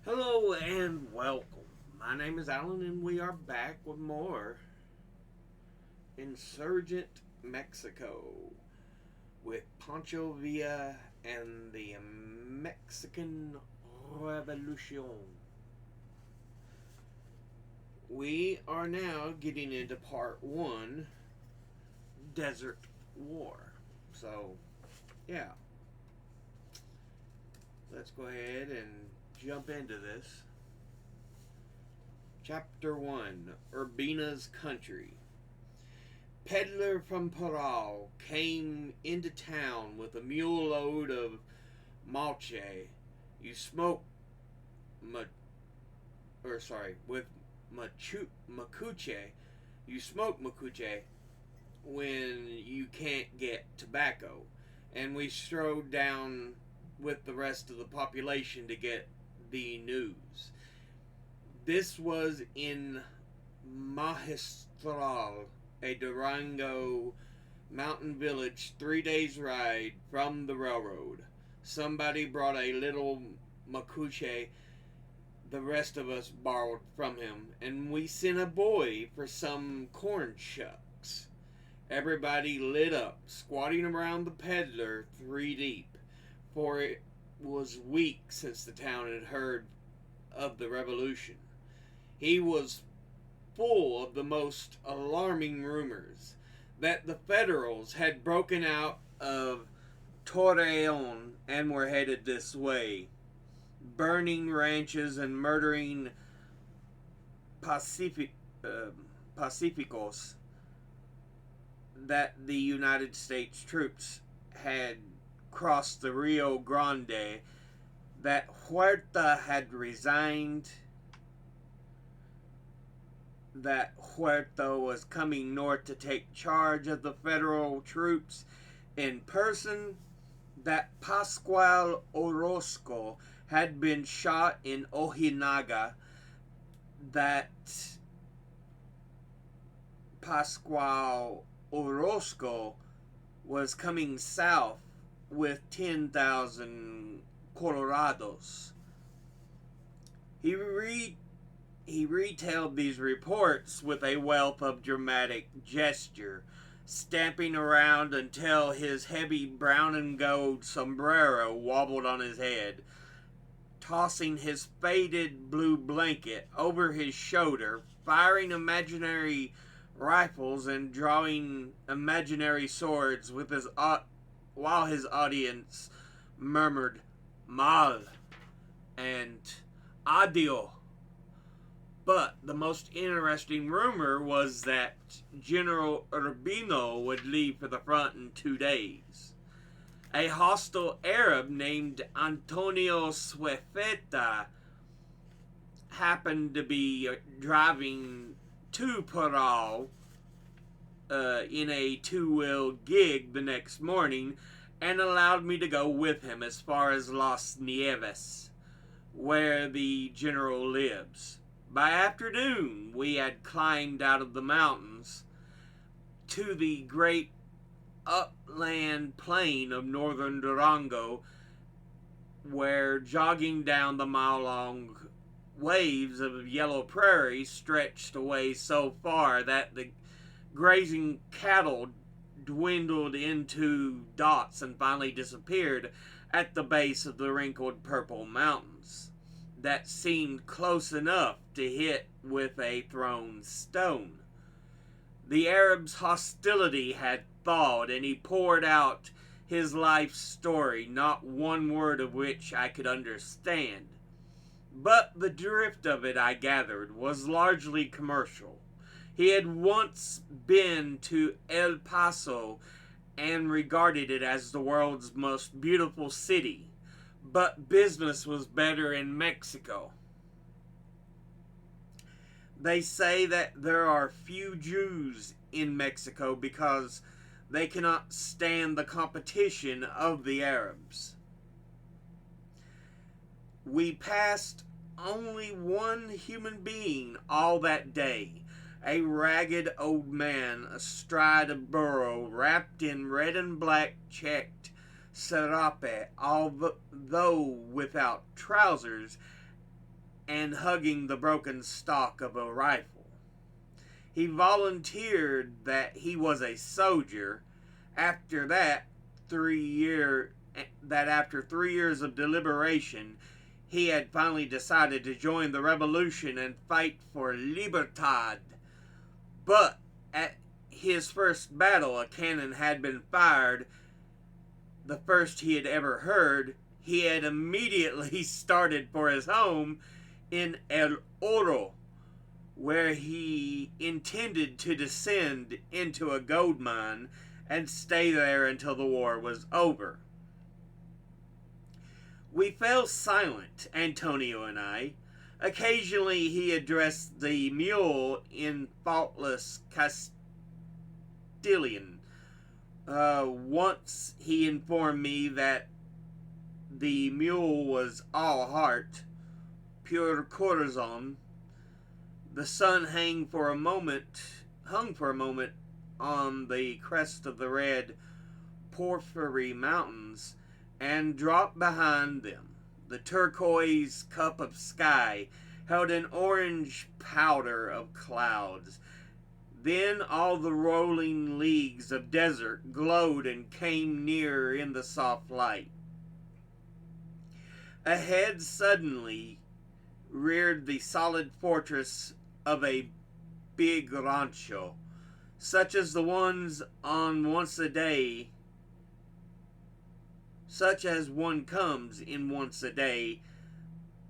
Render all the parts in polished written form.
Hello and welcome. My name is Alan, and we are back with more Insurgent Mexico with Pancho Villa and the Mexican Revolution. We are now getting into part one, Desert War. So, yeah, let's go ahead and jump into this. Chapter 1, Urbina's Country. Peddler from Parral came into town with a mule load of malche. You smoke with macuche. You smoke macuche when you can't get tobacco. And we strode down with the rest of the population to get the news. This was in Magistral, a Durango mountain village 3 days' ride from the railroad. Somebody brought a little macuche the rest of us borrowed from him, and we sent a boy for some corn shucks. Everybody lit up, squatting around the peddler 3 deep, for it was weeks since the town had heard of the revolution. He was full of the most alarming rumors that the Federals had broken out of Torreon and were headed this way, burning ranches and murdering Pacificos, that the United States troops had crossed the Rio Grande, that Huerta had resigned, that Huerta was coming north to take charge of the federal troops in person, that Pascual Orozco had been shot in Ojinaga, that Pascual Orozco was coming south with 10,000 Colorados. He retailed these reports with a wealth of dramatic gesture, stamping around until his heavy brown and gold sombrero wobbled on his head, tossing his faded blue blanket over his shoulder, firing imaginary rifles and drawing imaginary swords with while his audience murmured mal and adio. But the most interesting rumor was that General Urbino would leave for the front in 2 days. A hostile Arab named Antonio Suefeta happened to be driving to Parral in a two-wheel gig the next morning and allowed me to go with him as far as Las Nieves, where the general lives. By afternoon, we had climbed out of the mountains to the great upland plain of northern Durango, where jogging down the mile-long waves of yellow prairie stretched away so far that the grazing cattle dwindled into dots and finally disappeared at the base of the wrinkled purple mountains that seemed close enough to hit with a thrown stone. The Arab's hostility had thawed, and he poured out his life story, not one word of which I could understand. But the drift of it, I gathered, was largely commercial. He had once been to El Paso and regarded it as the world's most beautiful city, but business was better in Mexico. They say that there are few Jews in Mexico because they cannot stand the competition of the Arabs. We passed only one human being all that day, a ragged old man astride a burro wrapped in red and black checked serape, although without trousers, and hugging the broken stock of a rifle. He volunteered that he was a soldier. After that, 3 year after 3 years of deliberation, he had finally decided to join the revolution and fight for libertad. But at his first battle, a cannon had been fired, the first he had ever heard. He had immediately started for his home in El Oro, where he intended to descend into a gold mine and stay there until the war was over. We fell silent, Antonio and I. Occasionally he addressed the mule in faultless Castilian. Once he informed me that the mule was all heart, pure corazon. The sun hung for a moment on the crest of the red porphyry mountains and dropped behind them. The turquoise cup of sky held an orange powder of clouds. Then all the rolling leagues of desert glowed and came near in the soft light. Ahead suddenly reared the solid fortress of a big rancho, such as the ones on once a day, such as one comes in once a day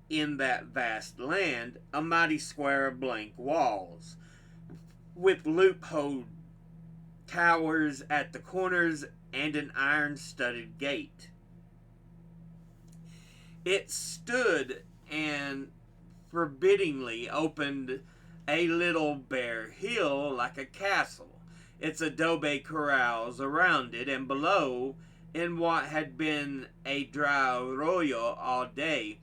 in that vast land, a mighty square of blank walls, with loophole towers at the corners and an iron-studded gate. It stood and forbiddingly opened a little bare hill like a castle, its adobe corrals around it, and below, in what had been a dry arroyo all day,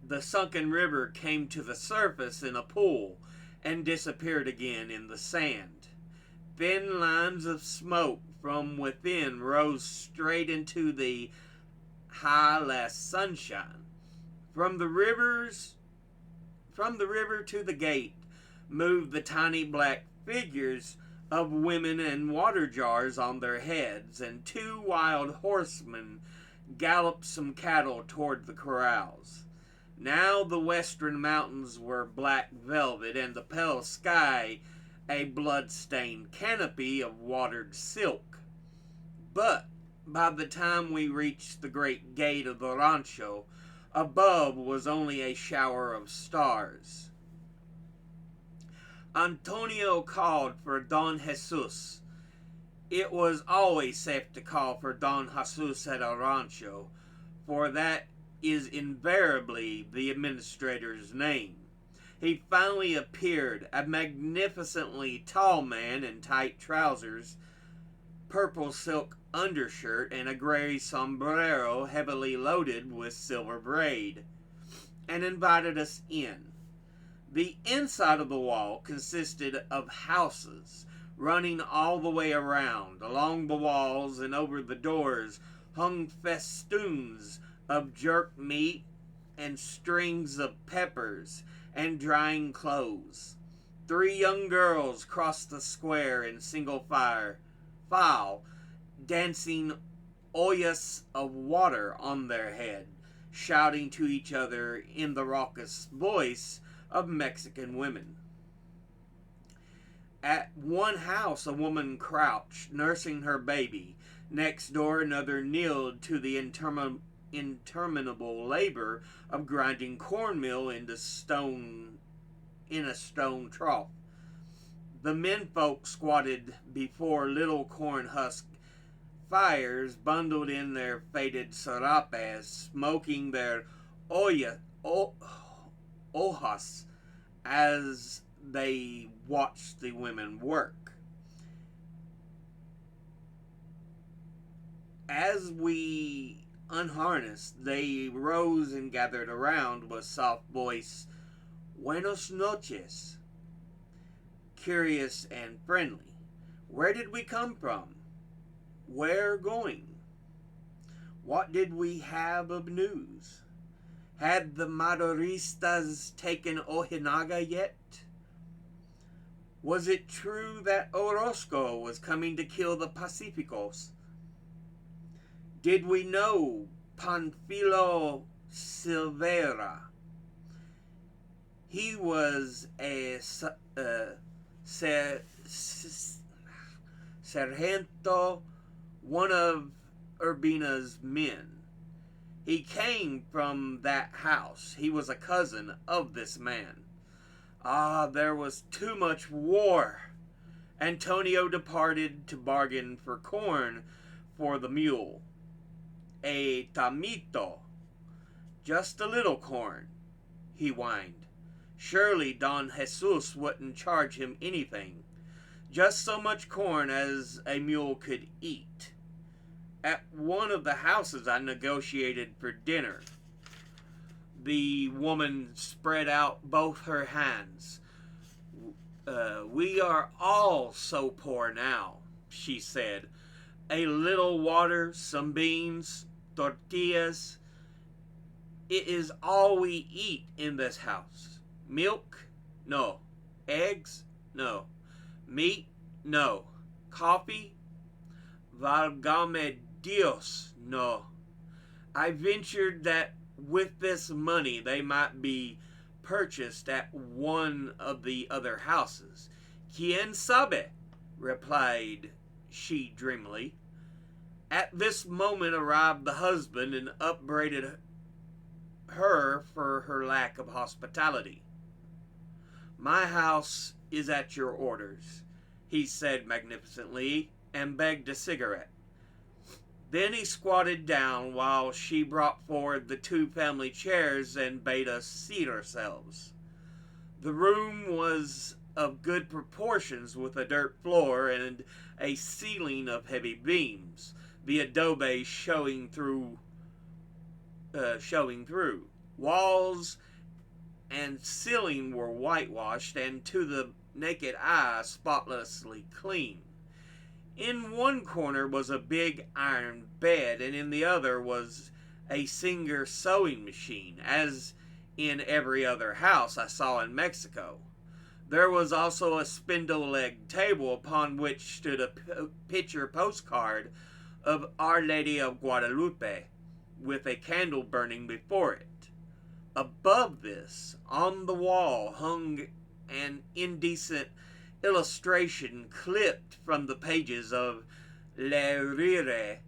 the sunken river came to the surface in a pool and disappeared again in the sand. Thin lines of smoke from within rose straight into the high last sunshine. From the river to the gate moved the tiny black figures of women and water jars on their heads, and 2 wild horsemen galloped some cattle toward the corrals. Now the western mountains were black velvet, and the pale sky a blood-stained canopy of watered silk. But by the time we reached the great gate of the rancho, above was only a shower of stars. Antonio called for Don Jesus. It was always safe to call for Don Jesus at a rancho, for that is invariably the administrator's name. He finally appeared, a magnificently tall man in tight trousers, purple silk undershirt, and a gray sombrero heavily loaded with silver braid, and invited us in. The inside of the wall consisted of houses running all the way around. Along the walls and over the doors hung festoons of jerked meat and strings of peppers and drying clothes. 3 young girls crossed the square in single file, dancing ollas of water on their head, shouting to each other in the raucous voice of Mexican women. At one house a woman crouched, nursing her baby. Next door another kneeled to the interminable labor of grinding cornmeal in a stone trough. The menfolk squatted before little corn husk fires, bundled in their faded serapes, smoking their hojas as they watched the women work. As we unharnessed, they rose and gathered around with soft voice, "Buenos noches," curious and friendly. Where did we come from? Where going? What did we have of news? Had the Maderistas taken Ojinaga yet? Was it true that Orozco was coming to kill the Pacificos? Did we know Panfilo Silveira? He was a Sargento, one of Urbina's men. He came from that house. He was a cousin of this man. Ah, there was too much war. Antonio departed to bargain for corn for the mule. A tamito. Just a little corn, he whined. Surely Don Jesus wouldn't charge him anything. Just so much corn as a mule could eat. At one of the houses I negotiated for dinner. The woman spread out both her hands. We are all so poor now, she said. A little water, some beans, tortillas. It is all we eat in this house. Milk? No. Eggs? No. Meat? No. Coffee? Valgame Dios, no. I ventured that with this money they might be purchased at one of the other houses. Quien sabe? Replied she dreamily. At this moment arrived the husband and upbraided her for her lack of hospitality. My house is at your orders, he said magnificently, and begged a cigarette. Then he squatted down while she brought forward the two family chairs and bade us seat ourselves. The room was of good proportions, with a dirt floor and a ceiling of heavy beams, the adobe showing through. Walls and ceiling were whitewashed and to the naked eye spotlessly clean. In one corner was a big iron bed, and in the other was a Singer sewing machine, as in every other house I saw in Mexico. There was also a spindle-legged table upon which stood a picture postcard of Our Lady of Guadalupe, with a candle burning before it. Above this, on the wall, hung an indecent illustration clipped from the pages of Le Rire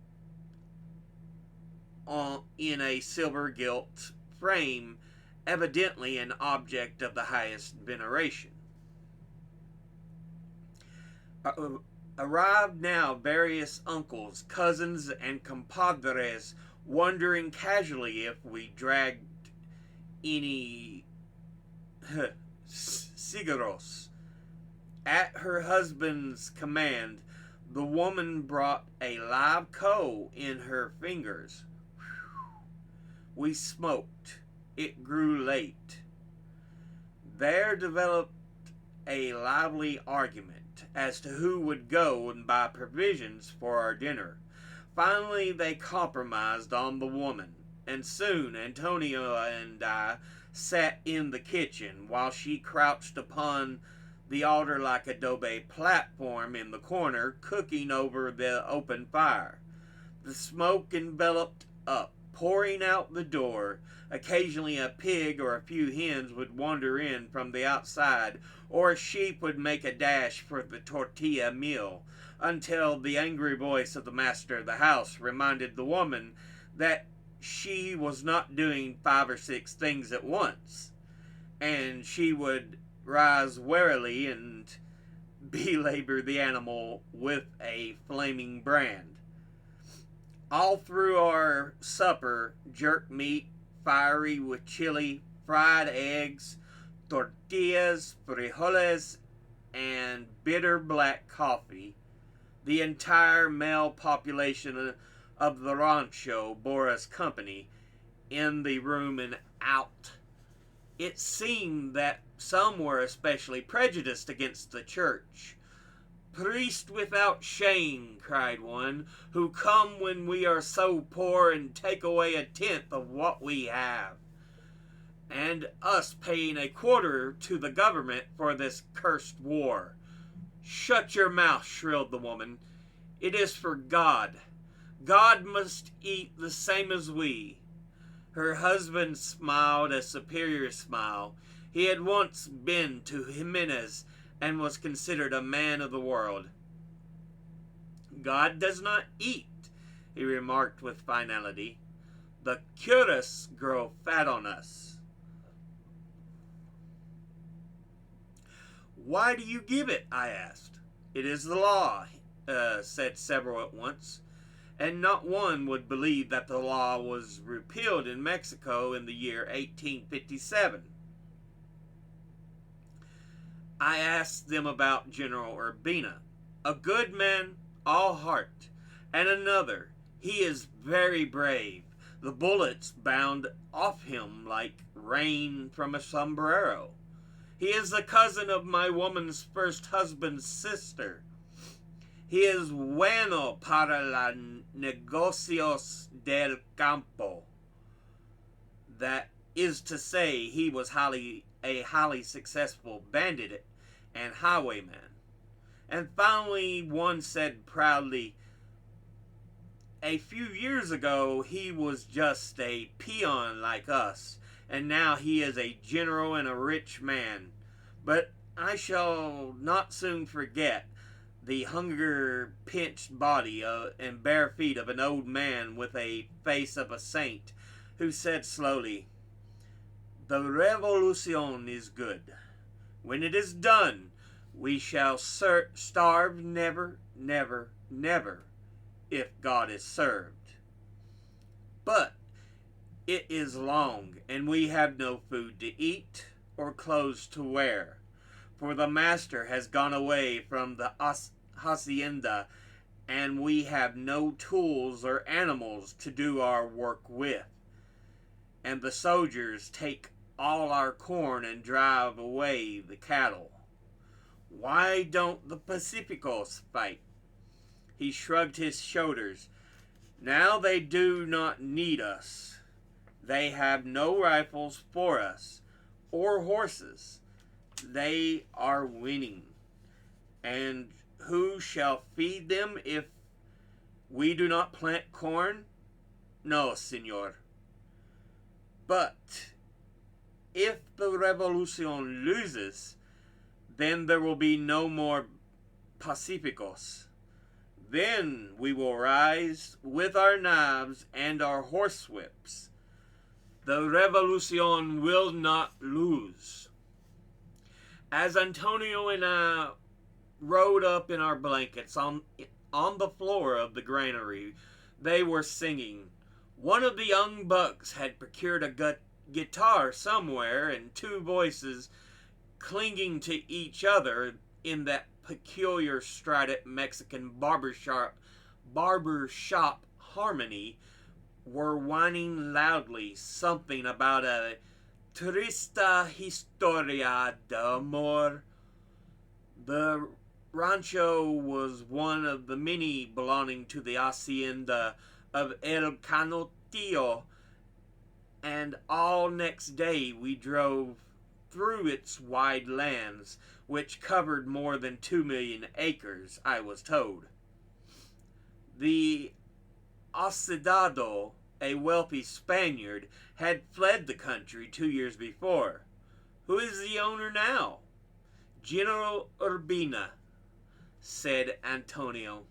in a silver gilt frame, evidently an object of the highest veneration. Arrived now various uncles, cousins, and compadres, wondering casually if we dragged any cigarros. At her husband's command, the woman brought a live coal in her fingers. We smoked. It grew late. There developed a lively argument as to who would go and buy provisions for our dinner. Finally, they compromised on the woman, and soon Antonio and I sat in the kitchen while she crouched upon the altar-like adobe platform in the corner, cooking over the open fire. The smoke enveloped up, pouring out the door. Occasionally a pig or a few hens would wander in from the outside, or a sheep would make a dash for the tortilla mill, until the angry voice of the master of the house reminded the woman that she was not doing 5 or 6 things at once, and she would rise warily and belabor the animal with a flaming brand. All through our supper, jerk meat, fiery with chili, fried eggs, tortillas, frijoles, and bitter black coffee, the entire male population of the rancho bore us company, in the room and out. It seemed that some were especially prejudiced against the church. "Priest without shame," cried one, "who come when we are so poor and take away 1/10 of what we have." and us paying a quarter to the government for this cursed war. Shut your mouth, shrilled the woman. It is for God. God must eat the same as we. Her husband smiled a superior smile. He had once been to Jimenez and was considered a man of the world. God does not eat, he remarked with finality. The curas grow fat on us. Why do you give it? I asked. It is the law, said several at once, and not one would believe that the law was repealed in Mexico in the year 1857. I asked them about General Urbina, a good man, all heart, and another, he is very brave. The bullets bound off him like rain from a sombrero. He is the cousin of my woman's first husband's sister. He is bueno para los negocios del campo. That is to say, he was a highly successful bandit and highwayman. And finally, one said proudly, a few years ago, he was just a peon like us, and now he is a general and a rich man. But I shall not soon forget the hunger-pinched body and bare feet of an old man with a face of a saint, who said slowly, the revolution is good. When it is done, we shall starve never, never, never, if God is served. But it is long, and we have no food to eat or clothes to wear, for the master has gone away from the Hacienda, and we have no tools or animals to do our work with. And the soldiers take all our corn and drive away the cattle. Why don't the Pacificos fight? He shrugged his shoulders. Now they do not need us. They have no rifles for us, or horses. They are winning. And who shall feed them if we do not plant corn? No, senor. But if the revolution loses, then there will be no more Pacificos. Then we will rise with our knives and our horsewhips. The revolution will not lose. As Antonio and I rode up in our blankets on the floor of the granary, they were singing. One of the young bucks had procured a guitar somewhere, and two voices, clinging to each other in that peculiar strident Mexican barbershop harmony, were whining loudly something about a triste historia de amor. The rancho was one of the many belonging to the Hacienda of El Canotillo, and all next day we drove through its wide lands, which covered more than 2 million acres, I was told. The Hacendado, a wealthy Spaniard, had fled the country 2 years before. Who is the owner now? General Urbina, said Antonio.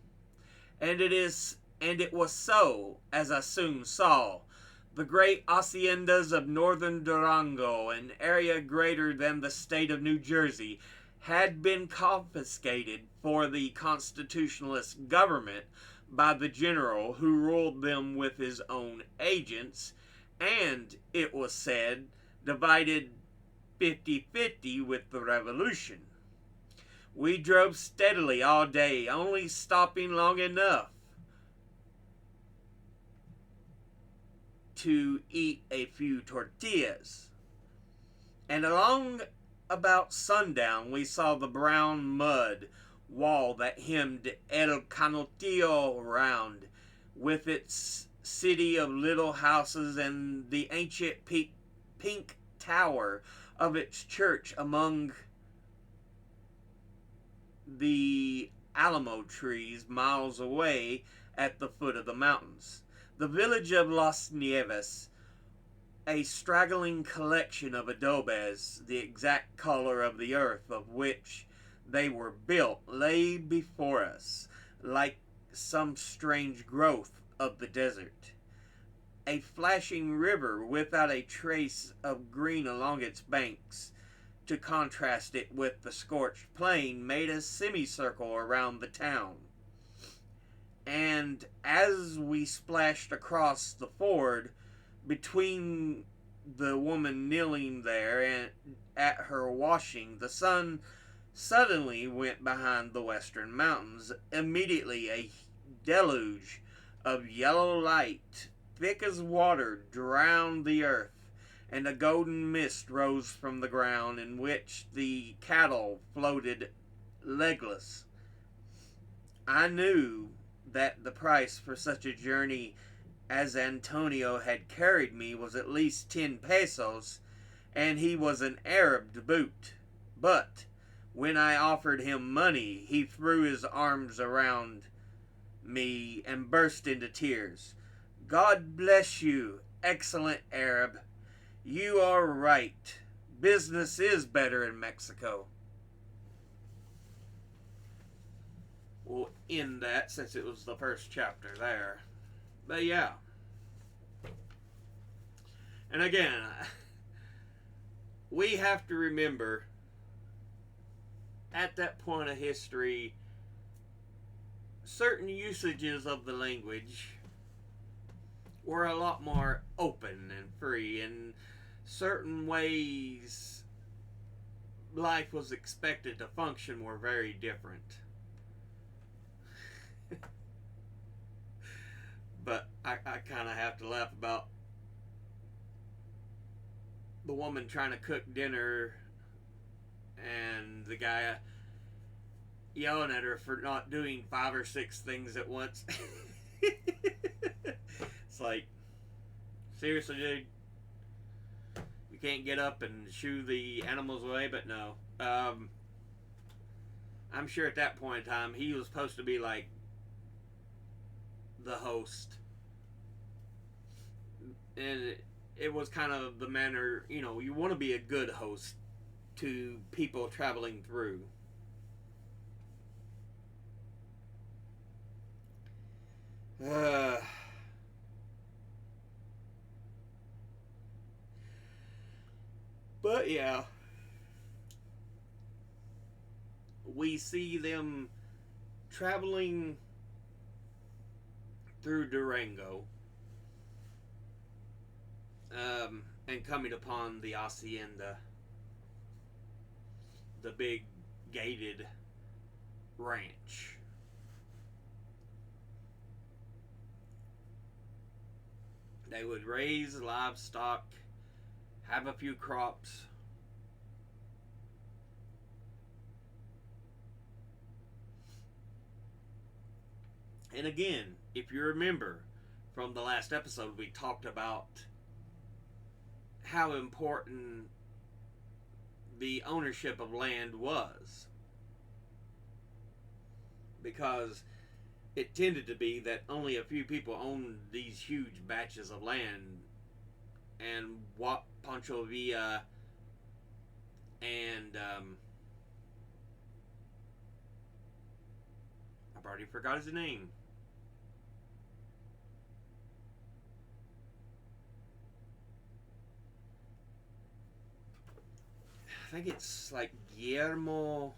And it was so, as I soon saw. The great haciendas of northern Durango, an area greater than the state of New Jersey, had been confiscated for the constitutionalist government by the general who ruled them with his own agents, and, it was said, divided 50-50 with the revolution. We drove steadily all day, only stopping long enough to eat a few tortillas. And along about sundown we saw the brown mud wall that hemmed El Canotillo round, with its city of little houses and the ancient pink tower of its church among the alamo trees miles away at the foot of the mountains. The village of Las Nieves, a straggling collection of adobes, the exact color of the earth of which they were built, lay before us like some strange growth of the desert. A flashing river without a trace of green along its banks, to contrast it with the scorched plain, made a semicircle around the town. And as we splashed across the ford, between the woman kneeling there and at her washing, the sun suddenly went behind the western mountains. Immediately a deluge of yellow light, thick as water, drowned the earth, and a golden mist rose from the ground, in which the cattle floated legless. I knew that the price for such a journey as Antonio had carried me was at least 10 pesos, and he was an Arab to boot. But when I offered him money, he threw his arms around me and burst into tears. God bless you, excellent Arab. You are right. Business is better in Mexico. We'll end that since it was the first chapter there. But yeah. And again, we have to remember at that point of history, certain usages of the language were a lot more open and free, and certain ways life was expected to function were very different. But I kind of have to laugh about the woman trying to cook dinner and the guy yelling at her for not doing 5 or 6 things at once. It's like, seriously, dude? You can't get up and shoo the animals away? But no. I'm sure at that point in time, he was supposed to be like the host. And it was kind of the manner, you want to be a good host to people traveling through. But yeah, we see them traveling through Durango, and coming upon the Hacienda, the big gated ranch. They would raise livestock, have a few crops, and again, if you remember from the last episode, we talked about how important the ownership of land was, because it tended to be that only a few people owned these huge batches of land, and what Pancho Villa and I've already forgot his name. I think it's like Guillermo.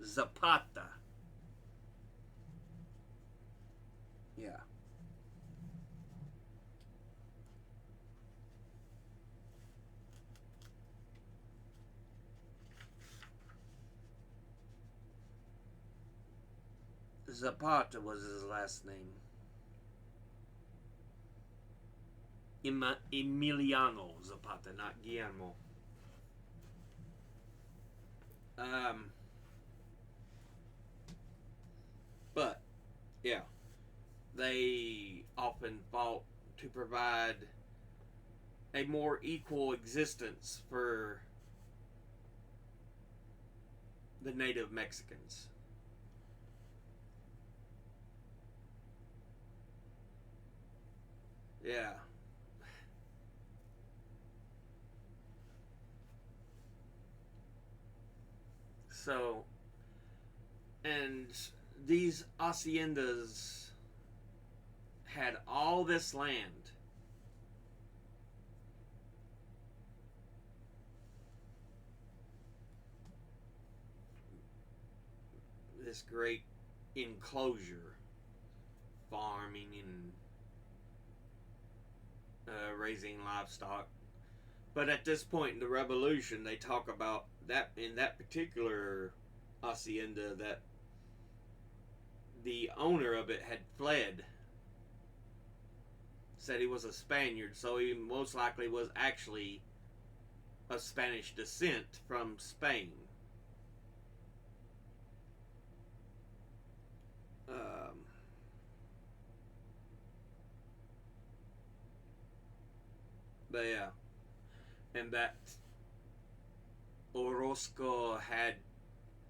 Zapata. Yeah. Zapata was his last name. Emiliano Zapata, not Guillermo. Um, but yeah, they often fought to provide a more equal existence for the native Mexicans. Yeah. So, and these haciendas had all this land. This great enclosure, farming and raising livestock. But at this point in the revolution, they talk about that in that particular hacienda that the owner of it had fled. Said he was a Spaniard, so he most likely was actually of Spanish descent from Spain. Um, but yeah, and that Orozco had,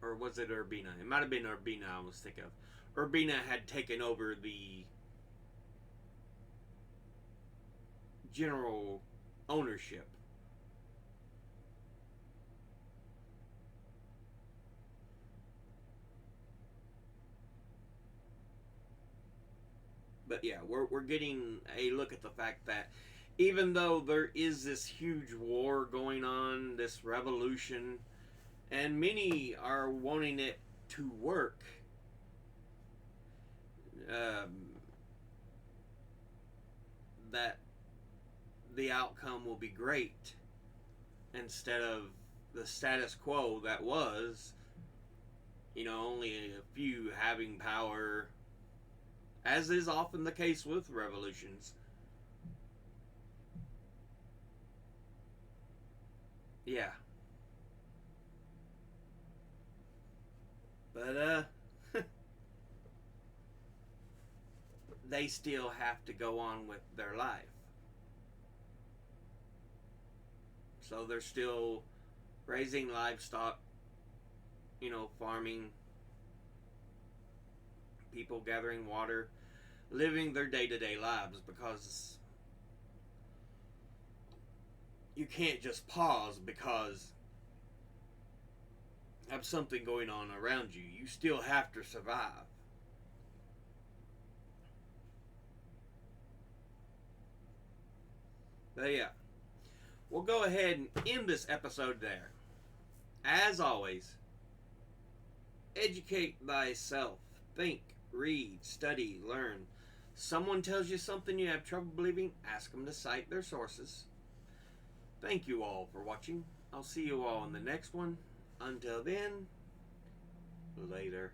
or was it Urbina? It might have been Urbina. I was thinking of. Urbina had taken over the general ownership. But yeah, we're getting a look at the fact that even though there is this huge war going on, this revolution, and many are wanting it to work, um, that the outcome will be great instead of the status quo that was, only a few having power, as is often the case with revolutions. Yeah. But, they still have to go on with their life. So they're still raising livestock, farming, people gathering water, living their day to day lives because you can't just pause because of something going on around you. You still have to survive. But yeah, we'll go ahead and end this episode there. As always, educate thyself. Think, read, study, learn. Someone tells you something you have trouble believing, ask them to cite their sources. Thank you all for watching. I'll see you all in the next one. Until then, later.